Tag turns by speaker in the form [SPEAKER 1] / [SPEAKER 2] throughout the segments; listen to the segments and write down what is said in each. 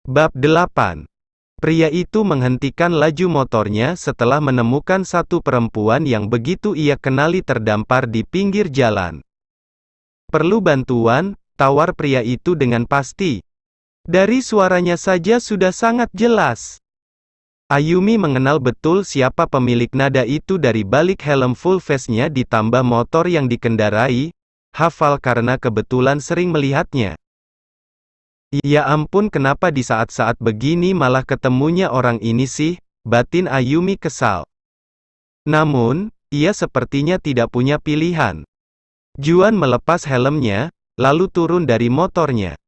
[SPEAKER 1] Bab 8. Pria itu menghentikan laju motornya setelah menemukan satu perempuan yang begitu ia kenali terdampar di pinggir jalan. "Perlu bantuan?" tawar pria itu dengan pasti. Dari suaranya saja sudah sangat jelas. Ayumi mengenal betul siapa pemilik nada itu dari balik helm full face-nya ditambah motor yang dikendarai, hafal karena kebetulan sering melihatnya. Ya ampun, kenapa di saat-saat begini malah ketemunya orang ini sih, batin Ayumi kesal. Namun, ia sepertinya tidak punya pilihan. Juan melepas helmnya, lalu turun dari motornya.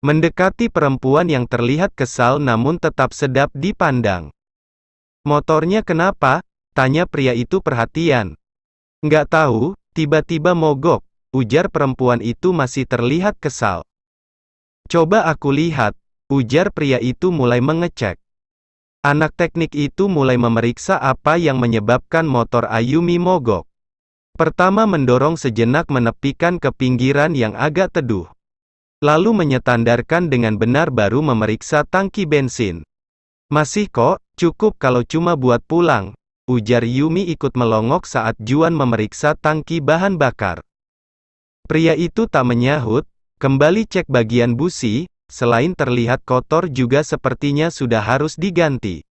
[SPEAKER 1] Mendekati perempuan yang terlihat kesal namun tetap sedap dipandang. "Motornya kenapa?" tanya pria itu perhatian. "Nggak tahu, tiba-tiba mogok," ujar perempuan itu masih terlihat kesal. "Coba aku lihat," ujar pria itu mulai mengecek. Anak teknik itu mulai memeriksa apa yang menyebabkan motor Ayumi mogok. Pertama mendorong sejenak menepikan ke pinggiran yang agak teduh. Lalu menyetandarkan dengan benar baru memeriksa tangki bensin. "Masih kok, cukup kalau cuma buat pulang," ujar Yumi ikut melongok saat Juan memeriksa tangki bahan bakar. Pria itu tak menyahut, kembali cek bagian busi, selain terlihat kotor juga sepertinya sudah harus diganti.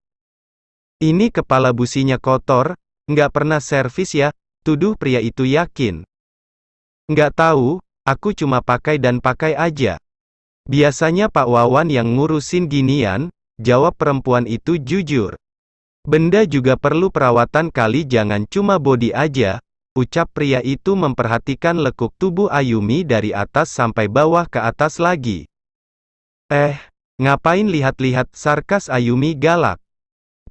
[SPEAKER 1] "Ini kepala businya kotor, nggak pernah servis ya?" tuduh pria itu yakin. "Nggak tahu, aku cuma pakai dan pakai aja. Biasanya Pak Wawan yang ngurusin ginian," jawab perempuan itu jujur. "Benda juga perlu perawatan kali, jangan cuma bodi aja," ucap pria itu memperhatikan lekuk tubuh Ayumi dari atas sampai bawah ke atas lagi. Ngapain lihat-lihat?" sarkas Ayumi galak.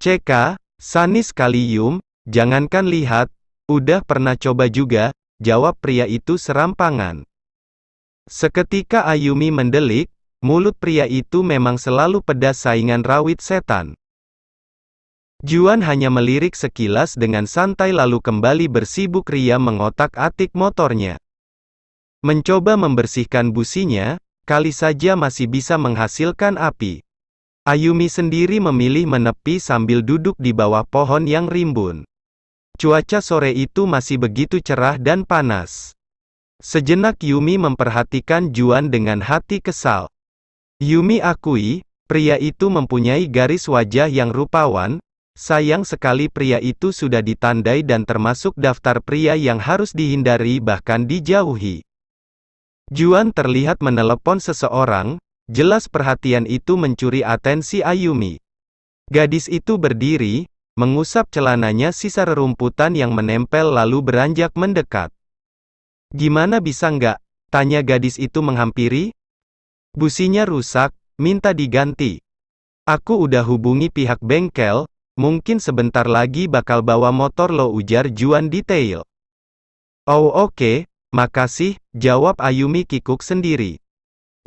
[SPEAKER 1] "CK, sanis kali Yum, jangankan lihat, udah pernah coba juga," jawab pria itu serampangan. Seketika Ayumi mendelik, mulut pria itu memang selalu pedas saingan rawit setan. Juan hanya melirik sekilas dengan santai lalu kembali bersibuk ria mengotak-atik motornya. Mencoba membersihkan businya, kali saja masih bisa menghasilkan api. Ayumi sendiri memilih menepi sambil duduk di bawah pohon yang rimbun. Cuaca sore itu masih begitu cerah dan panas. Sejenak Yumi memperhatikan Juan dengan hati kesal. Yumi akui, pria itu mempunyai garis wajah yang rupawan. Sayang sekali pria itu sudah ditandai dan termasuk daftar pria yang harus dihindari bahkan dijauhi. Juan terlihat menelepon seseorang, jelas perhatian itu mencuri atensi Ayumi. Gadis itu berdiri, mengusap celananya sisa rerumputan yang menempel lalu beranjak mendekat. "Gimana bisa nggak?" tanya gadis itu menghampiri. "Businya rusak, minta diganti. Aku udah hubungi pihak bengkel, mungkin sebentar lagi bakal bawa motor lo," ujar Juan detail. "Oh oke, makasih," jawab Ayumi kikuk sendiri.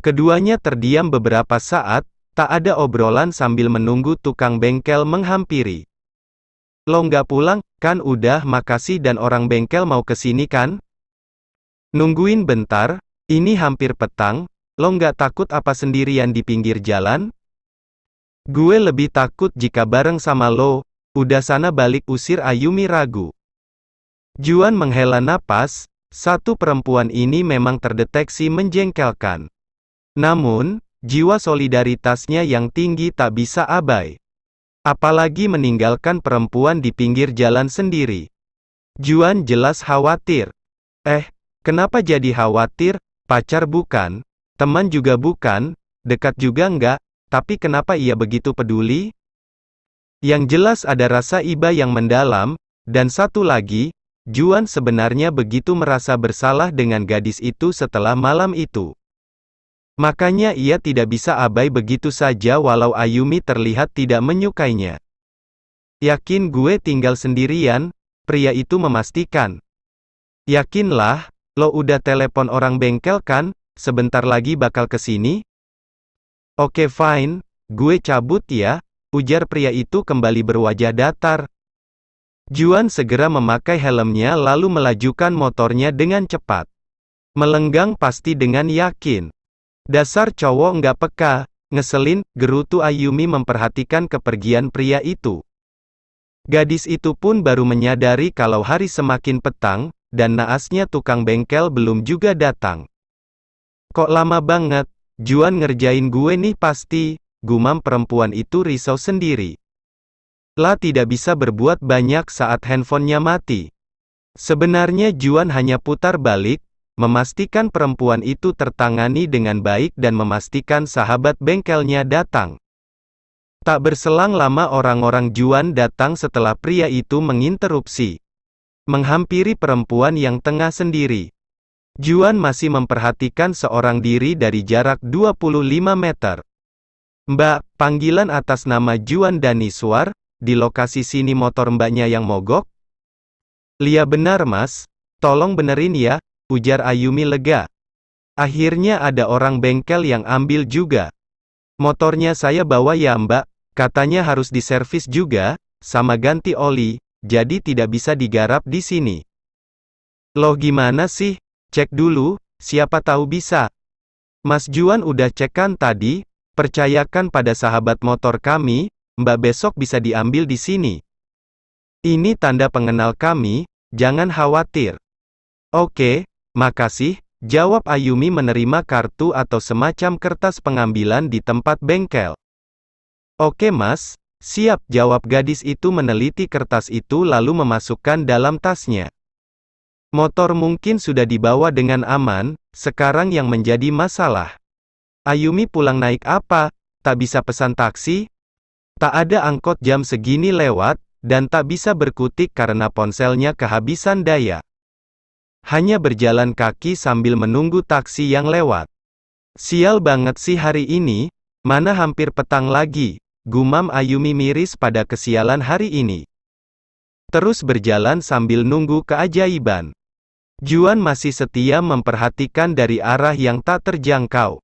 [SPEAKER 1] Keduanya terdiam beberapa saat, tak ada obrolan sambil menunggu tukang bengkel menghampiri. "Lo nggak pulang, kan?" "Udah makasih, dan orang bengkel mau kesini kan?" "Nungguin bentar, ini hampir petang, lo nggak takut apa sendirian di pinggir jalan?" "Gue lebih takut jika bareng sama lo, udah sana balik," usir Ayumi ragu. Juan menghela napas, satu perempuan ini memang terdeteksi menjengkelkan. Namun, jiwa solidaritasnya yang tinggi tak bisa abai. Apalagi meninggalkan perempuan di pinggir jalan sendiri. Juan jelas khawatir. Kenapa jadi khawatir? Pacar bukan, teman juga bukan, dekat juga enggak. Tapi kenapa ia begitu peduli? Yang jelas ada rasa iba yang mendalam, dan satu lagi, Juan sebenarnya begitu merasa bersalah dengan gadis itu setelah malam itu. Makanya ia tidak bisa abai begitu saja walau Ayumi terlihat tidak menyukainya. "Yakin gue tinggal sendirian?" pria itu memastikan. "Yakinlah, lo udah telepon orang bengkel kan? Sebentar lagi bakal kesini?" "Oke fine, gue cabut ya," ujar pria itu kembali berwajah datar. Juan segera memakai helmnya lalu melajukan motornya dengan cepat. Melenggang pasti dengan yakin. "Dasar cowok nggak peka," ngeselin, gerutu Ayumi memperhatikan kepergian pria itu. Gadis itu pun baru menyadari kalau hari semakin petang, dan naasnya tukang bengkel belum juga datang. Kok lama banget, Juan ngerjain gue nih pasti, gumam perempuan itu risau sendiri. Lah tidak bisa berbuat banyak saat handphonenya mati. Sebenarnya Juan hanya putar balik, memastikan perempuan itu tertangani dengan baik dan memastikan sahabat bengkelnya datang. Tak berselang lama orang-orang Juan datang setelah pria itu menginterupsi. Menghampiri perempuan yang tengah sendiri. Juan masih memperhatikan seorang diri dari jarak 25 meter. Mbak, panggilan atas nama Juan Daniswar, di lokasi sini motor mbaknya yang mogok? Lia benar mas, tolong benerin ya, ujar Ayumi lega. Akhirnya ada orang bengkel yang ambil juga. Motornya saya bawa ya mbak, katanya harus diservis juga, sama ganti oli, jadi tidak bisa digarap di sini. Loh gimana sih? Cek dulu, siapa tahu bisa. Mas Juan udah cek kan tadi, percayakan pada sahabat motor kami, mbak besok bisa diambil di sini. Ini tanda pengenal kami, jangan khawatir. Oke, makasih, jawab Ayumi menerima kartu atau semacam kertas pengambilan di tempat bengkel. Oke mas, siap, jawab gadis itu meneliti kertas itu lalu memasukkan dalam tasnya. Motor mungkin sudah dibawa dengan aman, sekarang yang menjadi masalah. Ayumi pulang naik apa? Tak bisa pesan taksi? Tak ada angkot jam segini lewat, dan tak bisa berkutik karena ponselnya kehabisan daya. Hanya berjalan kaki sambil menunggu taksi yang lewat. Sial banget sih hari ini, mana hampir petang lagi, gumam Ayumi miris pada kesialan hari ini. Terus berjalan sambil nunggu keajaiban. Juan masih setia memperhatikan dari arah yang tak terjangkau.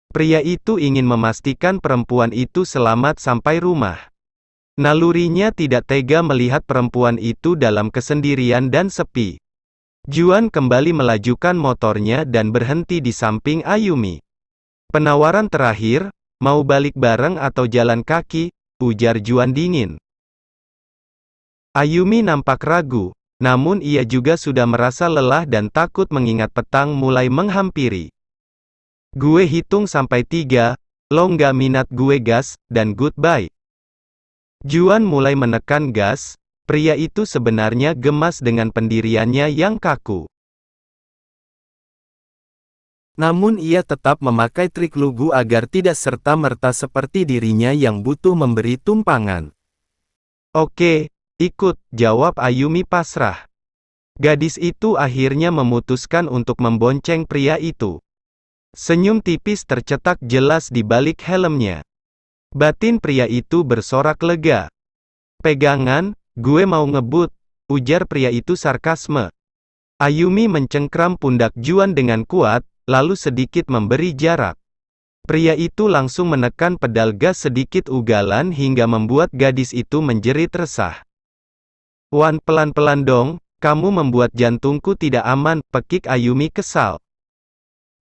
[SPEAKER 1] Pria itu ingin memastikan perempuan itu selamat sampai rumah. Nalurinya tidak tega melihat perempuan itu dalam kesendirian dan sepi. Juan kembali melajukan motornya dan berhenti di samping Ayumi. Penawaran terakhir, mau balik bareng atau jalan kaki, ujar Juan dingin. Ayumi nampak ragu. Namun ia juga sudah merasa lelah dan takut mengingat petang mulai menghampiri. Gue hitung sampai 3, lo nggak minat gue gas, dan goodbye. Juan mulai menekan gas, pria itu sebenarnya gemas dengan pendiriannya yang kaku. Namun ia tetap memakai trik lugu agar tidak serta-merta seperti dirinya yang butuh memberi tumpangan. Oke. Ikut, jawab Ayumi pasrah. Gadis itu akhirnya memutuskan untuk membonceng pria itu. Senyum tipis tercetak jelas di balik helmnya. Batin pria itu bersorak lega. Pegangan, gue mau ngebut, ujar pria itu sarkasme. Ayumi mencengkram pundak Juan dengan kuat, lalu sedikit memberi jarak. Pria itu langsung menekan pedal gas sedikit ugalan hingga membuat gadis itu menjerit resah. Wan, pelan-pelan dong, kamu membuat jantungku tidak aman, pekik Ayumi kesal.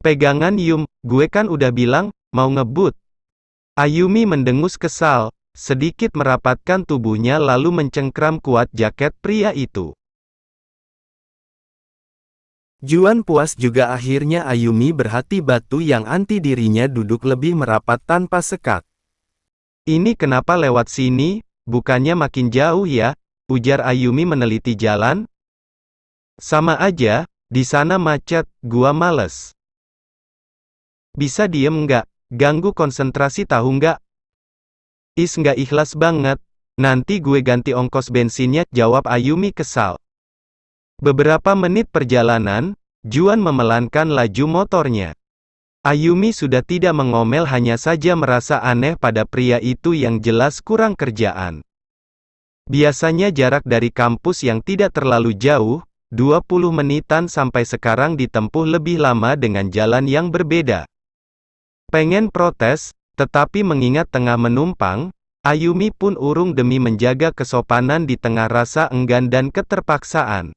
[SPEAKER 1] Pegangan Yum, gue kan udah bilang, mau ngebut. Ayumi mendengus kesal, sedikit merapatkan tubuhnya lalu mencengkram kuat jaket pria itu. Juan puas juga akhirnya Ayumi berhati batu yang anti dirinya duduk lebih merapat tanpa sekat. Ini kenapa lewat sini, bukannya makin jauh ya? Ujar Ayumi meneliti jalan. Sama aja, di sana macet, gua males. Bisa diem nggak? Ganggu konsentrasi tahu nggak? Nggak ikhlas banget. Nanti gue ganti ongkos bensinnya, jawab Ayumi kesal. Beberapa menit perjalanan, Juan memelankan laju motornya. Ayumi sudah tidak mengomel, hanya saja merasa aneh pada pria itu yang jelas kurang kerjaan. Biasanya jarak dari kampus yang tidak terlalu jauh, 20 menitan sampai sekarang ditempuh lebih lama dengan jalan yang berbeda. Pengen protes, tetapi mengingat tengah menumpang, Ayumi pun urung demi menjaga kesopanan di tengah rasa enggan dan keterpaksaan.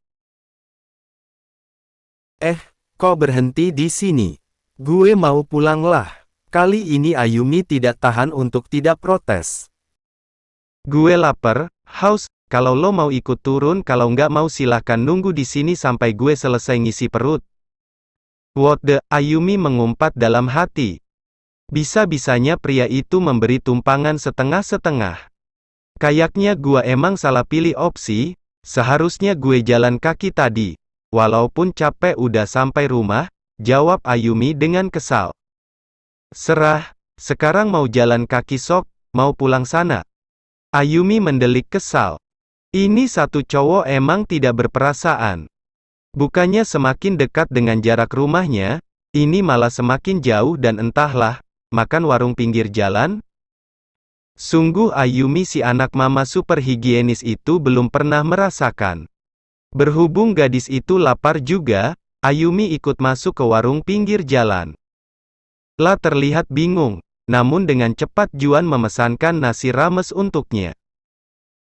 [SPEAKER 1] Kok berhenti di sini? Gue mau pulang lah.
[SPEAKER 2] Kali ini Ayumi tidak tahan untuk tidak protes.
[SPEAKER 1] Gue lapar, haus, kalau lo mau ikut turun, kalau nggak mau silahkan nunggu di sini sampai gue selesai ngisi perut. What the, Ayumi mengumpat dalam hati. Bisa-bisanya pria itu memberi tumpangan setengah-setengah. Kayaknya gua emang salah pilih opsi, seharusnya gue jalan kaki tadi. Walaupun capek udah sampai rumah, jawab Ayumi dengan kesal. Serah, sekarang mau jalan kaki sok, mau pulang sana. Ayumi mendelik kesal. Ini satu cowok emang tidak berperasaan. Bukannya semakin dekat dengan jarak rumahnya, ini malah semakin jauh dan entahlah, makan warung pinggir jalan? Sungguh Ayumi si anak mama super higienis itu belum pernah merasakan. Berhubung gadis itu lapar juga, Ayumi ikut masuk ke warung pinggir jalan. La terlihat bingung, namun dengan cepat Juan memesankan nasi rames untuknya.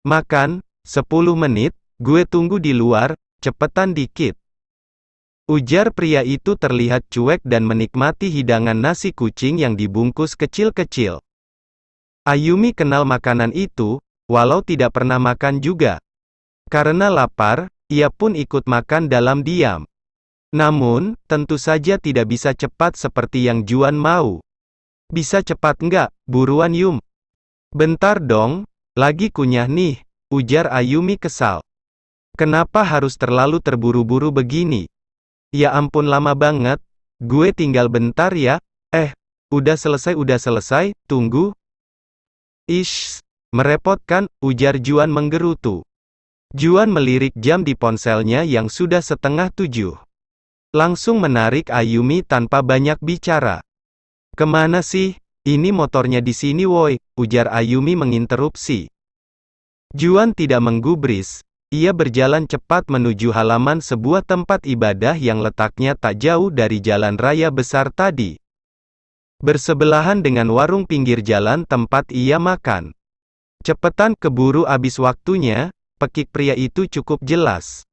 [SPEAKER 1] Makan, 10 menit, gue tunggu di luar, cepetan dikit. Ujar pria itu terlihat cuek dan menikmati hidangan nasi kucing yang dibungkus kecil-kecil. Ayumi kenal makanan itu, walau tidak pernah makan juga. Karena lapar, ia pun ikut makan dalam diam. Namun, tentu saja tidak bisa cepat seperti yang Juan mau. Bisa cepat nggak, buruan Yum. Bentar dong, lagi kunyah nih, ujar Ayumi kesal. Kenapa harus terlalu terburu-buru begini? Ya ampun lama banget, gue tinggal bentar ya, udah selesai, tunggu. Ish, merepotkan, ujar Juan menggerutu. Juan melirik jam di ponselnya yang sudah 6:30. Langsung menarik Ayumi tanpa banyak bicara. Kemana sih? Ini motornya di sini woi, ujar Ayumi menginterupsi. Juan tidak menggubris. Ia berjalan cepat menuju halaman sebuah tempat ibadah yang letaknya tak jauh dari jalan raya besar tadi. Bersebelahan dengan warung pinggir jalan tempat ia makan. Cepetan, keburu abis waktunya, pekik pria itu cukup jelas.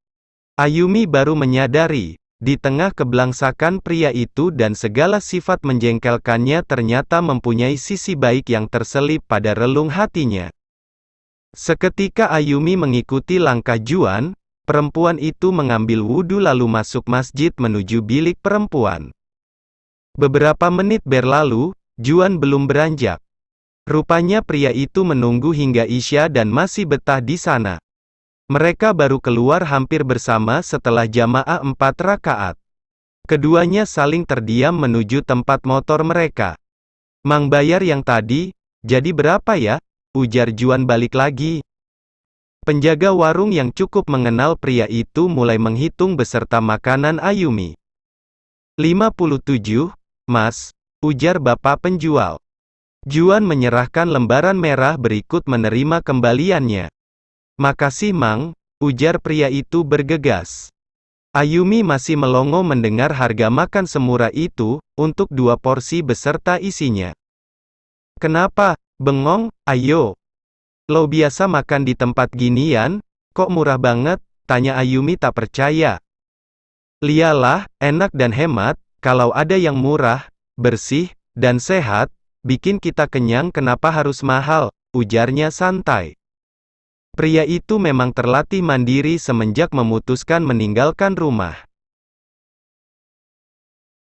[SPEAKER 1] Ayumi baru menyadari, di tengah kebelangsakan pria itu dan segala sifat menjengkelkannya ternyata mempunyai sisi baik yang terselip pada relung hatinya. Seketika Ayumi mengikuti langkah Juan, perempuan itu mengambil wudhu lalu masuk masjid menuju bilik perempuan. Beberapa menit berlalu, Juan belum beranjak. Rupanya pria itu menunggu hingga Isya dan masih betah di sana. Mereka baru keluar hampir bersama setelah jamaah 4 rakaat. Keduanya saling terdiam menuju tempat motor mereka. Mang bayar yang tadi, jadi berapa ya? Ujar Juan balik lagi. Penjaga warung yang cukup mengenal pria itu mulai menghitung beserta makanan Ayumi. 57, Mas, ujar bapak penjual. Juan menyerahkan lembaran merah berikut menerima kembaliannya. Makasih Mang, ujar pria itu bergegas. Ayumi masih melongo mendengar harga makan semurah itu, untuk 2 porsi beserta isinya. Kenapa, bengong, ayo. Lo biasa makan di tempat ginian, kok murah banget, tanya Ayumi tak percaya. Lialah, enak dan hemat, kalau ada yang murah, bersih, dan sehat, bikin kita kenyang kenapa harus mahal, ujarnya santai. Pria itu memang terlatih mandiri semenjak memutuskan meninggalkan rumah.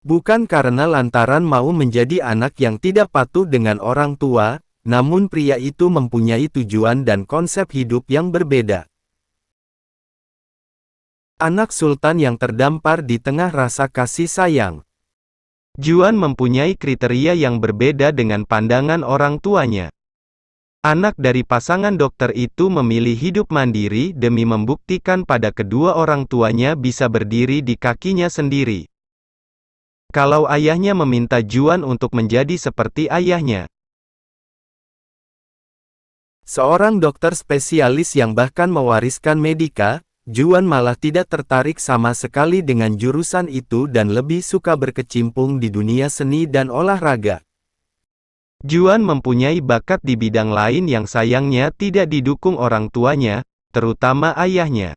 [SPEAKER 2] Bukan karena lantaran mau menjadi anak yang tidak patuh dengan orang tua, namun pria itu mempunyai tujuan dan konsep hidup yang berbeda. Anak sultan yang terdampar di tengah rasa kasih sayang.
[SPEAKER 1] Juan mempunyai kriteria yang berbeda dengan pandangan orang tuanya. Anak dari pasangan dokter itu memilih hidup mandiri demi membuktikan pada kedua orang tuanya bisa berdiri di kakinya sendiri. Kalau ayahnya meminta Juan untuk menjadi seperti ayahnya.
[SPEAKER 2] Seorang dokter spesialis yang bahkan mewariskan medika, Juan malah tidak tertarik sama sekali dengan jurusan itu dan lebih suka berkecimpung di dunia seni dan olahraga.
[SPEAKER 1] Juan mempunyai bakat di bidang lain yang sayangnya tidak didukung orang tuanya, terutama ayahnya.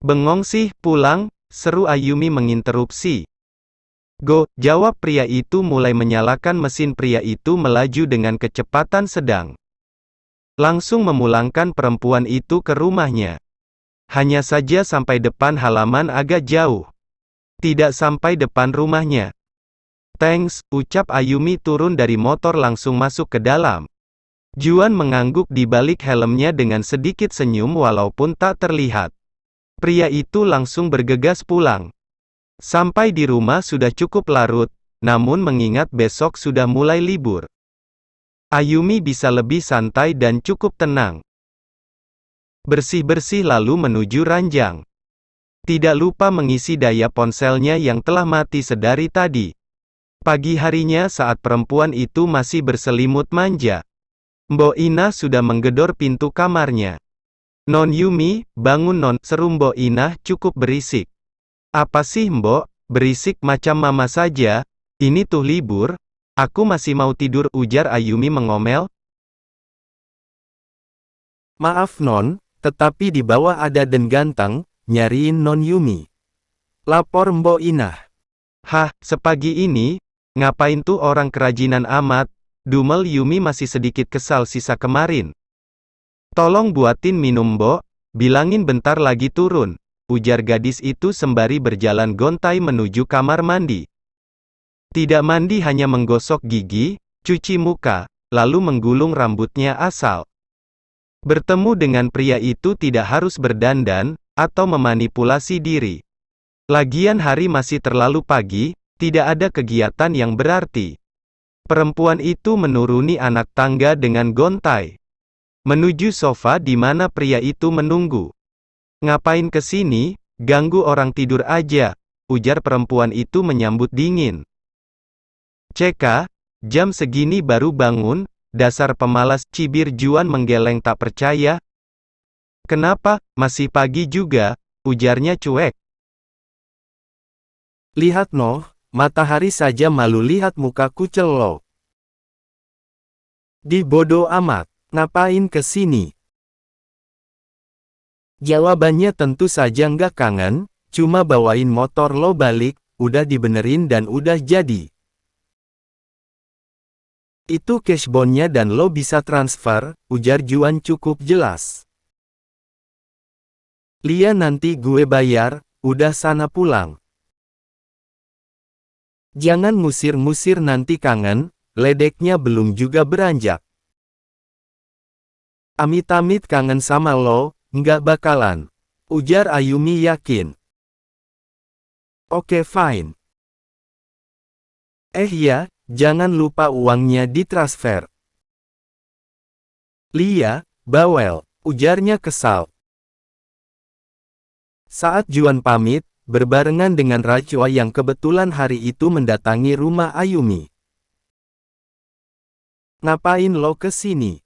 [SPEAKER 1] Bengong sih, pulang, seru Ayumi menginterupsi. Go, jawab pria itu mulai menyalakan mesin. Pria itu melaju dengan kecepatan sedang. Langsung memulangkan perempuan itu ke rumahnya. Hanya saja sampai depan halaman agak jauh. Tidak sampai depan rumahnya. "Thanks," ucap Ayumi turun dari motor langsung masuk ke dalam. Juan mengangguk di balik helmnya dengan sedikit senyum walaupun tak terlihat. Pria itu langsung bergegas pulang. Sampai di rumah sudah cukup larut, namun mengingat besok sudah mulai libur, Ayumi bisa lebih santai dan cukup tenang. Bersih-bersih lalu menuju ranjang. Tidak lupa mengisi daya ponselnya yang telah mati sedari tadi. Pagi harinya saat perempuan itu masih berselimut manja, Mbok Inah sudah menggedor pintu kamarnya. "Non Yumi, bangun non," seru Mbok Inah cukup berisik. "Apa sih Mbok, berisik macam mama saja, ini tuh libur, aku masih mau tidur," ujar Ayumi mengomel.
[SPEAKER 2] "Maaf non, tetapi di bawah ada Den Ganteng, nyariin Non Yumi," lapor Mbok Inah.
[SPEAKER 1] "Hah, sepagi ini? Ngapain tuh orang kerajinan amat?" Dumel Yumi masih sedikit kesal sisa kemarin. "Tolong buatin minum Mbok, bilangin bentar lagi turun," ujar gadis itu sembari berjalan gontai menuju kamar mandi. Tidak mandi, hanya menggosok gigi, cuci muka, lalu menggulung rambutnya asal. Bertemu dengan pria itu tidak harus berdandan, atau memanipulasi diri. Lagian hari masih terlalu pagi, tidak ada kegiatan yang berarti. Perempuan itu menuruni anak tangga dengan gontai. Menuju sofa di mana pria itu menunggu. "Ngapain kesini, ganggu orang tidur aja," ujar perempuan itu menyambut dingin. "Ceka, jam segini baru bangun, dasar pemalas," cibir Juan menggeleng tak percaya. "Kenapa, masih pagi juga," ujarnya cuek.
[SPEAKER 2] "Lihat noh, matahari saja malu lihat muka kucel lo. Di bodo amat, ngapain kesini?" Jawabannya tentu saja nggak kangen, cuma bawain motor lo balik, udah dibenerin dan udah jadi. Itu cashbonnya dan lo bisa transfer, ujar Juan cukup jelas. "Lia nanti gue bayar, udah sana pulang. Jangan ngusir-ngusir nanti kangen, ledeknya belum juga beranjak. Amit-amit kangen sama lo, nggak bakalan," ujar Ayumi yakin. "Oke fine. Ya, jangan lupa uangnya ditransfer." "Lia, bawel," ujarnya kesal. Saat Juan pamit, berbarengan dengan Rachua yang kebetulan hari itu mendatangi rumah Ayumi. "Ngapain lo kesini?"